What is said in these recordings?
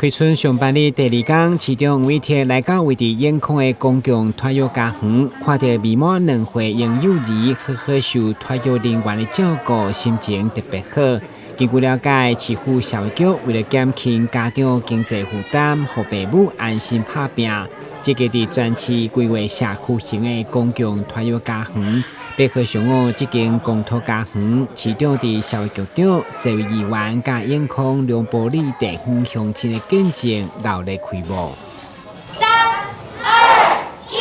开春上班日第二天，市长吴伟天来到位伫燕空的公共托育家园，看到未满2岁婴幼儿好好受托育人员的照顾，心情特别好。根据了解，市府教育局为了减轻家长经济负担，让父母安心打拼，这个伫全市规划社区型的公共托育家园。北河上午这间公托家园，市长伫教育局长、这位议员甲燕空两部里地方乡亲的见证，热烈开幕。3、2、1。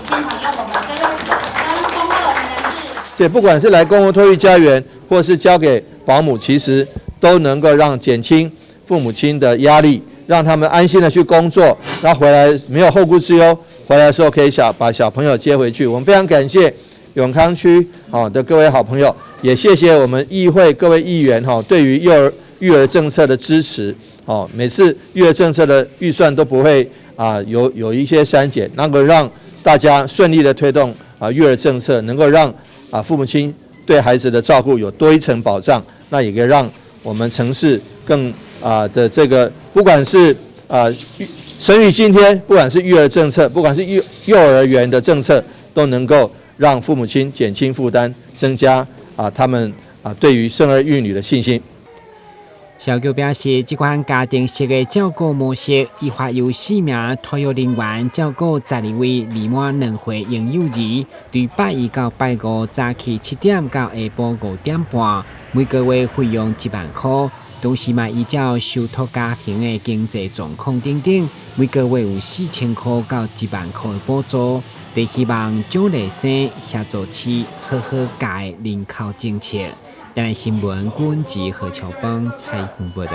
现场要我们这个公托的人士，对，不管是来公共托育家园，或是交给保姆，其实都能够让减轻父母亲的压力。让他们安心的去工作，然后回来没有后顾之忧，回来的时候可以把小朋友接回去。我们非常感谢永康区的各位好朋友，也谢谢我们议会各位议员对于育儿政策的支持。每次育儿政策的预算都不会有一些删减，能够让大家顺利的推动育儿政策，能够让父母亲对孩子的照顾有多一层保障，那也可以让我们城市更的这个，不管是生育津贴，不管是育儿政策，不管是幼儿园的政策，都能够让父母亲减轻负担，增加他们对于生儿育女的信心。教育局表示，这款家庭式的照顾模式，依法由4名托育人员照顾12位未满2岁婴幼儿，对拜1到拜5早起7点到下晡5点半，每个月费用1万块。同时嘛，依照受托家庭的经济状况等等，每个月有4000块到1万块的补助，都希望奖励生协助市好好改人口政策。台新闻，阮子何超邦采访报道。